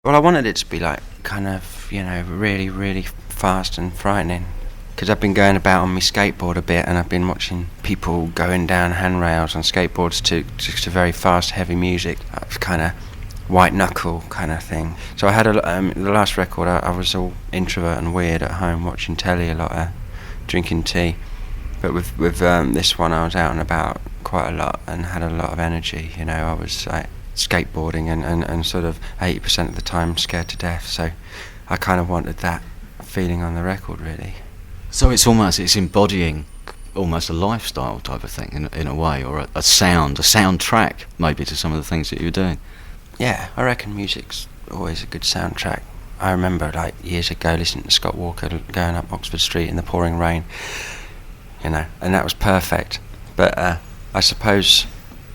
Well, I wanted it to be like kind of, really, really fast and frightening. Because I've been going about on my skateboard a bit, and I've been watching people going down handrails on skateboards to very fast, heavy music. That's kind of white knuckle kind of thing. So I had the last record, I was all introvert and weird at home, watching telly a lot, drinking tea. But with this one, I was out and about quite a lot and had a lot of energy. I was like skateboarding and sort of 80% of the time scared to death. So I kind of wanted that feeling on the record, really. So it's embodying almost a lifestyle type of thing in a way, or a soundtrack maybe to some of the things that you're doing. Yeah, I reckon music's always a good soundtrack. I remember like years ago listening to Scott Walker going up Oxford Street in the pouring rain, and that was perfect. But I suppose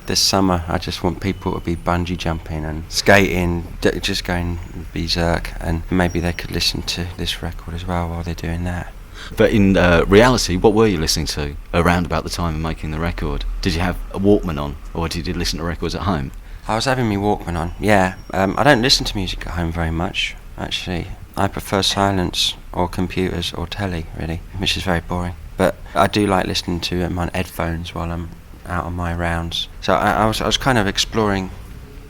this summer I just want people to be bungee jumping and skating, just going berserk, and maybe they could listen to this record as well while they're doing that. But in reality, what were you listening to around about the time of making the record? Did you have a Walkman on, or did you listen to records at home? I was having my Walkman on, yeah. I don't listen to music at home very much, actually. I prefer silence or computers or telly, really, which is very boring. But I do like listening to them on headphones while I'm out on my rounds. So I was kind of exploring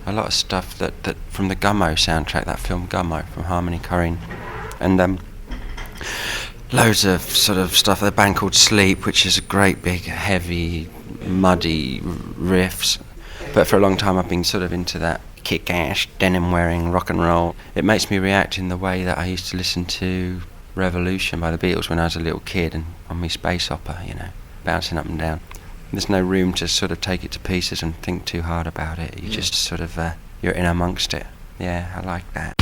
a lot of stuff that from the Gummo soundtrack, that film Gummo from Harmony Korine, and loads of sort of stuff. The band called Sleep, which is a great big heavy muddy riffs. But for a long time I've been sort of into that kick-ass, denim-wearing rock and roll. It makes me react in the way that I used to listen to Revolution by the Beatles when I was a little kid and on my space opera, bouncing up and down. There's no room to sort of take it to pieces and think too hard about it. You just sort of, you're in amongst it. Yeah, I like that.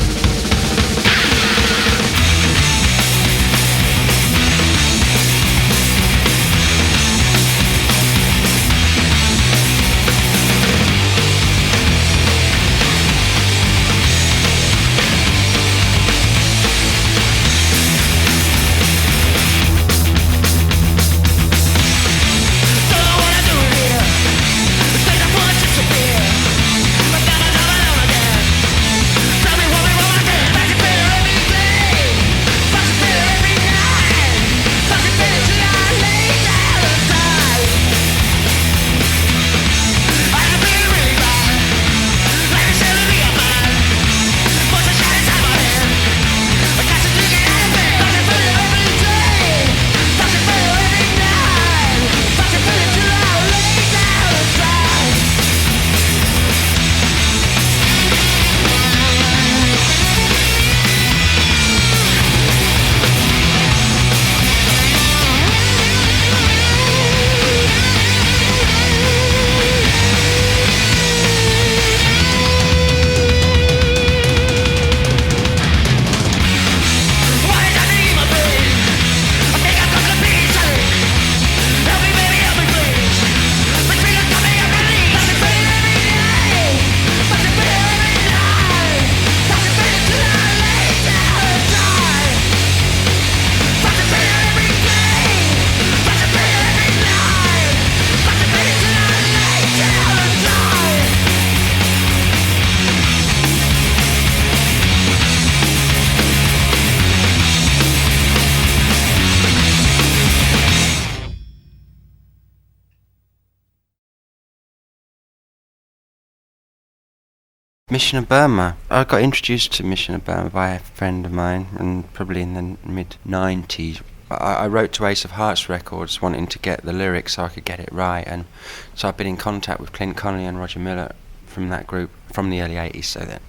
Mission of Burma. I got introduced to Mission of Burma by a friend of mine, and probably in the mid-90s. I wrote to Ace of Hearts Records wanting to get the lyrics so I could get it right, and so I've been in contact with Clint Connolly and Roger Miller from that group from the early 80s, so that,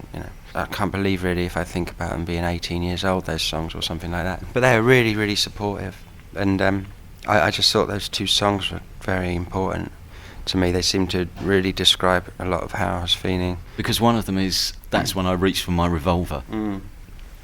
I can't believe really if I think about them being 18 years old, those songs, or something like that. But they were really, really supportive, and I just thought those two songs were very important to me. They seem to really describe a lot of how I was feeling. Because one of them is, that's when I reached for my revolver. Mm.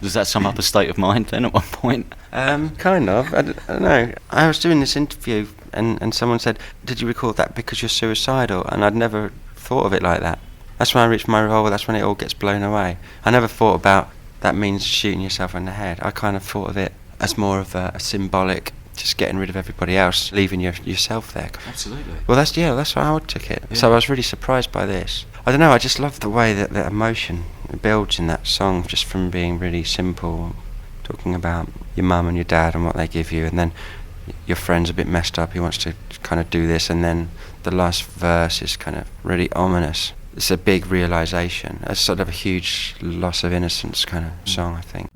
Does that sum up a state of mind then at one point? Kind of. I don't know. I was doing this interview and someone said, did you record that because you're suicidal? And I'd never thought of it like that. That's when I reached my revolver, that's when it all gets blown away. I never thought about that means shooting yourself in the head. I kind of thought of it as more of a symbolic, just getting rid of everybody else, leaving yourself there. Absolutely. Well, that's how I took it. Yeah. So I was really surprised by this. I don't know, I just love the way that emotion, It builds in that song just from being really simple, talking about your mum and your dad and what they give you, and then your friend's a bit messed up, he wants to kind of do this, and then the last verse is kind of really ominous. It's a big realisation. It's sort of a huge loss of innocence kind of song, I think.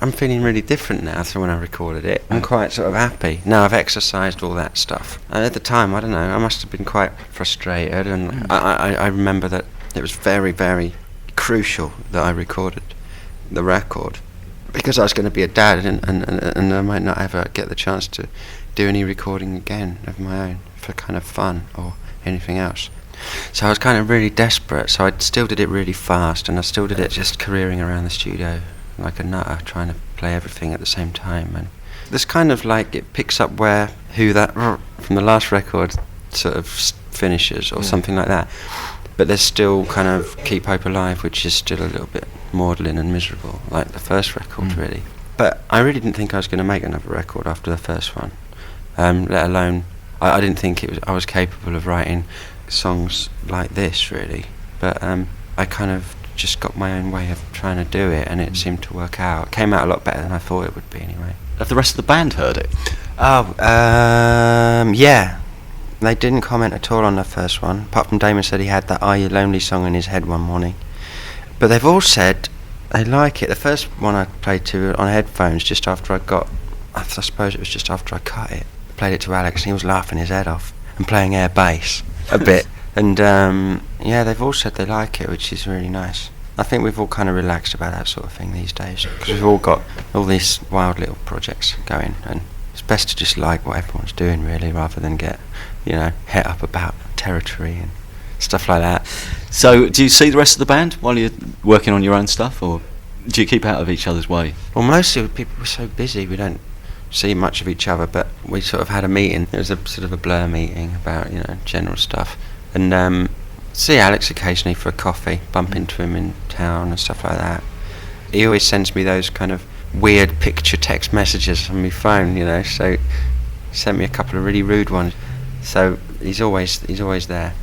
I'm feeling really different now to when I recorded it. I'm quite sort of happy. Now I've exercised all that stuff. And at the time, I don't know, I must have been quite frustrated, and I remember that it was very, very crucial that I recorded the record, because I was going to be a dad, and I might not ever get the chance to do any recording again of my own for kind of fun or anything else. So I was kind of really desperate, so I still did it really fast, and I still did it just careering around the studio like a nutter, trying to play everything at the same time. And this kind of like, it picks up who that from the last record sort of finishes, or something like that. but there's still kind of Keep Hope Alive, which is still a little bit maudlin and miserable, like the first record, really. But I really didn't think I was going to make another record after the first one, let alone I didn't think I was capable of writing songs like this, really. But I kind of just got my own way of trying to do it, and it seemed to work out. It came out a lot better than I thought it would be, anyway. Have the rest of the band heard it? Oh, yeah. They didn't comment at all on the first one, apart from Damon said he had that Are You Lonely song in his head one morning. But they've all said they like it. The first one I played to on headphones just after I suppose it was just after I cut it. I played it to Alex and he was laughing his head off and playing air bass a bit. And yeah, they've all said they like it, which is really nice. I think we've all kind of relaxed about that sort of thing these days, because we've all got all these wild little projects going, and it's best to just like what everyone's doing, really, rather than get, het up about territory and stuff like that. So, do you see the rest of the band while you're working on your own stuff, or do you keep out of each other's way? Well, mostly people were so busy, we don't see much of each other, but we sort of had a meeting. It was a sort of a blur meeting about, general stuff. And see Alex occasionally for a coffee, bump into him in town and stuff like that. He always sends me those kind of weird picture text messages on my phone, so he sent me a couple of really rude ones. So he's always there.